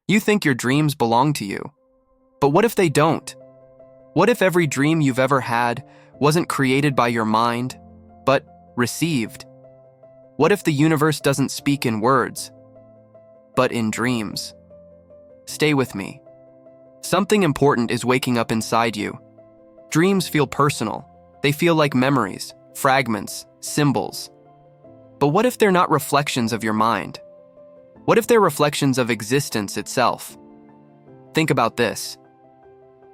You think your dreams belong to you. But what if they don't? What if every dream you've ever had wasn't created by your mind, but received? What if the universe doesn't speak in words, but in dreams? Stay with me. Something important is waking up inside you. Dreams feel personal. They feel like memories, fragments, symbols. But what if they're not reflections of your mind? What if they're reflections of existence itself? Think about this.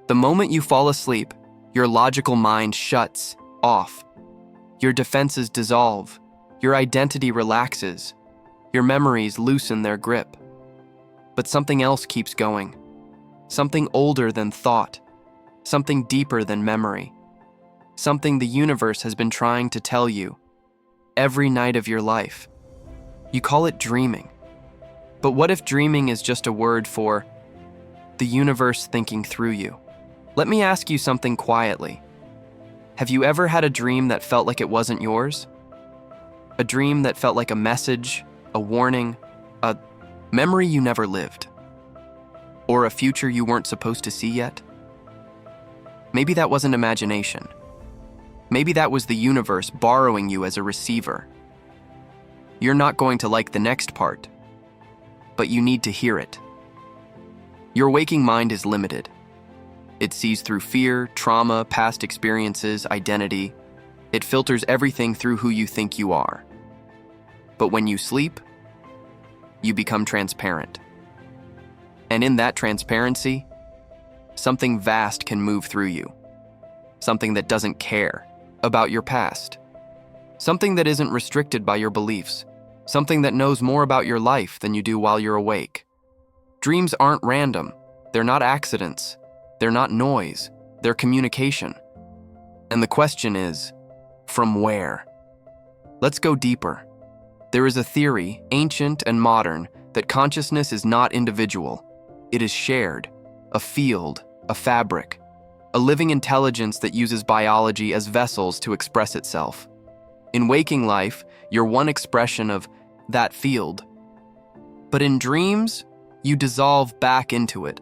The moment you fall asleep, your logical mind shuts off. Your defenses dissolve. Your identity relaxes. Your memories loosen their grip. But something else keeps going. Something older than thought. Something deeper than memory. Something the universe has been trying to tell you every night of your life. You call it dreaming. But what if dreaming is just a word for the universe thinking through you? Let me ask you something quietly. Have you ever had a dream that felt like it wasn't yours? A dream that felt like a message, a warning, a memory you never lived? Or a future you weren't supposed to see yet? Maybe that wasn't imagination. Maybe that was the universe borrowing you as a receiver. You're not going to like the next part, but you need to hear it. Your waking mind is limited. It sees through fear, trauma, past experiences, identity. It filters everything through who you think you are. But when you sleep, you become transparent. And in that transparency, something vast can move through you. Something that doesn't care about your past. Something that isn't restricted by your beliefs. Something that knows more about your life than you do while you're awake. Dreams aren't random. They're not accidents. They're not noise. They're communication. And the question is, from where? Let's go deeper. There is a theory, ancient and modern, that consciousness is not individual. It is shared, a field, a fabric, a living intelligence that uses biology as vessels to express itself. In waking life, you're one expression of that field. But in dreams, you dissolve back into it.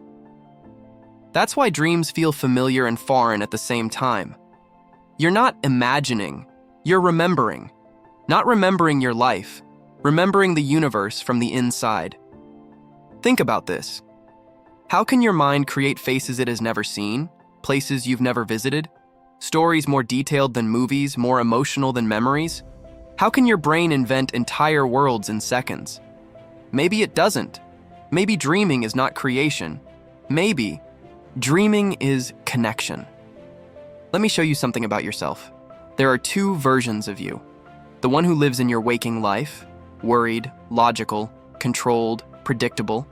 That's why dreams feel familiar and foreign at the same time. You're not imagining, you're remembering. Not remembering your life, remembering the universe from the inside. Think about this. How can your mind create faces it has never seen, places you've never visited, stories more detailed than movies, more emotional than memories? How can your brain invent entire worlds in seconds? Maybe it doesn't. Maybe dreaming is not creation. Maybe dreaming is connection. Let me show you something about yourself. There are two versions of you. The one who lives in your waking life, worried, logical, controlled, predictable,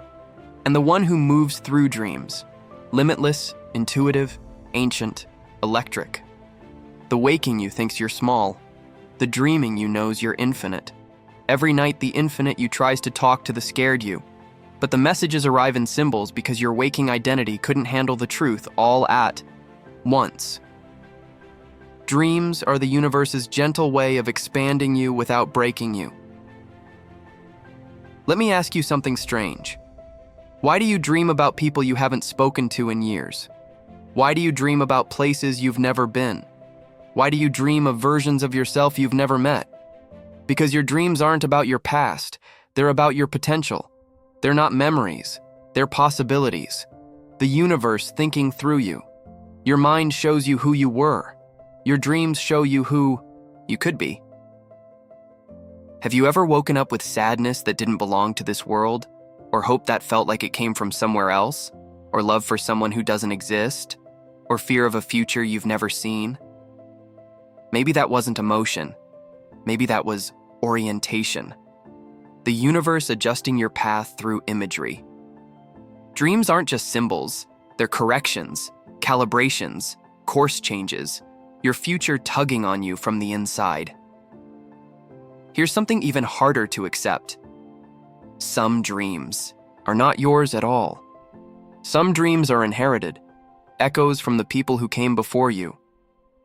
and the one who moves through dreams, limitless, intuitive, ancient, electric. The waking you thinks you're small. The dreaming you knows you're infinite. Every night the infinite you tries to talk to the scared you, but the messages arrive in symbols because your waking identity couldn't handle the truth all at once. Dreams are the universe's gentle way of expanding you without breaking you. Let me ask you something strange. Why do you dream about people you haven't spoken to in years? Why do you dream about places you've never been? Why do you dream of versions of yourself you've never met? Because your dreams aren't about your past, they're about your potential. They're not memories, they're possibilities. The universe thinking through you. Your mind shows you who you were. Your dreams show you who you could be. Have you ever woken up with sadness that didn't belong to this world? Or hope that felt like it came from somewhere else? Or love for someone who doesn't exist? Or fear of a future you've never seen? Maybe that wasn't emotion. Maybe that was orientation. The universe adjusting your path through imagery. Dreams aren't just symbols. They're corrections, calibrations, course changes. Your future tugging on you from the inside. Here's something even harder to accept. Some dreams are not yours at all. Some dreams are inherited, echoes from the people who came before you.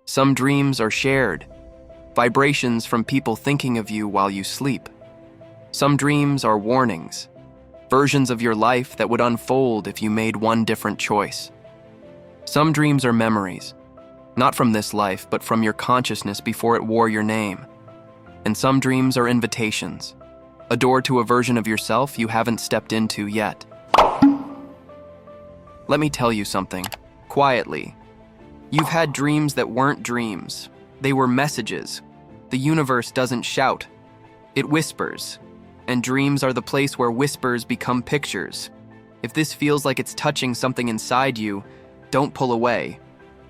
Some dreams are shared, vibrations from people thinking of you while you sleep. Some dreams are warnings, versions of your life that would unfold if you made one different choice. Some dreams are memories, not from this life, but from your consciousness before it wore your name. And some dreams are invitations, a door to a version of yourself you haven't stepped into yet. Let me tell you something, quietly. You've had dreams that weren't dreams. They were messages. The universe doesn't shout, it whispers. And dreams are the place where whispers become pictures. If this feels like it's touching something inside you, don't pull away.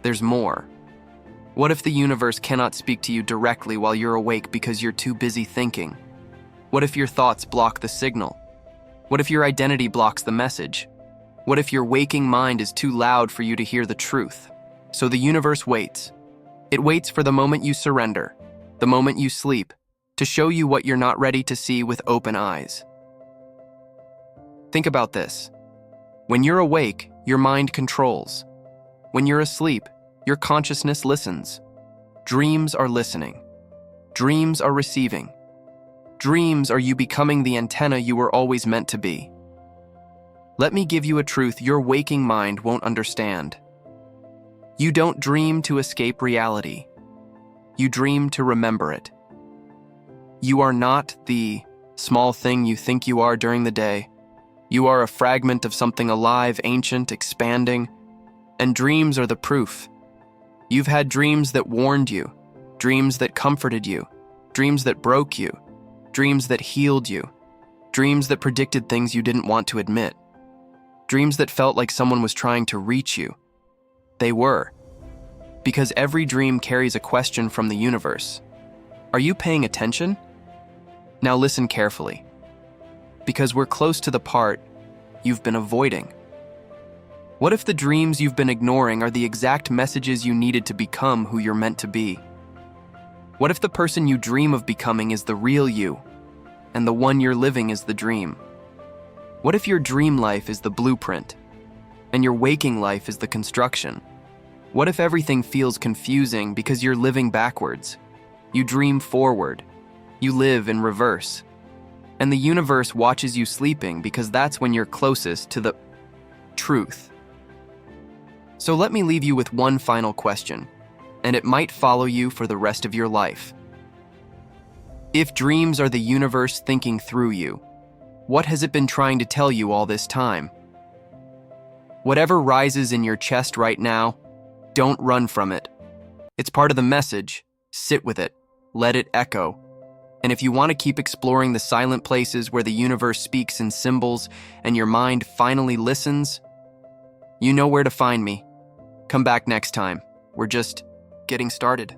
There's more. What if the universe cannot speak to you directly while you're awake because you're too busy thinking? What if your thoughts block the signal? What if your identity blocks the message? What if your waking mind is too loud for you to hear the truth? So the universe waits. It waits for the moment you surrender, the moment you sleep, to show you what you're not ready to see with open eyes. Think about this. When you're awake, your mind controls. When you're asleep, your consciousness listens. Dreams are listening. Dreams are receiving. Dreams are you becoming the antenna you were always meant to be. Let me give you a truth your waking mind won't understand. You don't dream to escape reality. You dream to remember it. You are not the small thing you think you are during the day. You are a fragment of something alive, ancient, expanding, and dreams are the proof. You've had dreams that warned you, dreams that comforted you, dreams that broke you, dreams that healed you, dreams that predicted things you didn't want to admit, dreams that felt like someone was trying to reach you. They were. Because every dream carries a question from the universe. Are you paying attention? Now listen carefully. Because we're close to the part you've been avoiding. What if the dreams you've been ignoring are the exact messages you needed to become who you're meant to be? What if the person you dream of becoming is the real you, and the one you're living is the dream? What if your dream life is the blueprint, and your waking life is the construction? What if everything feels confusing because you're living backwards? You dream forward. You live in reverse. And the universe watches you sleeping because that's when you're closest to the truth. So let me leave you with one final question, and it might follow you for the rest of your life. If dreams are the universe thinking through you, what has it been trying to tell you all this time? Whatever rises in your chest right now, don't run from it. It's part of the message. Sit with it. Let it echo. And if you want to keep exploring the silent places where the universe speaks in symbols and your mind finally listens, you know where to find me. Come back next time. We're just getting started.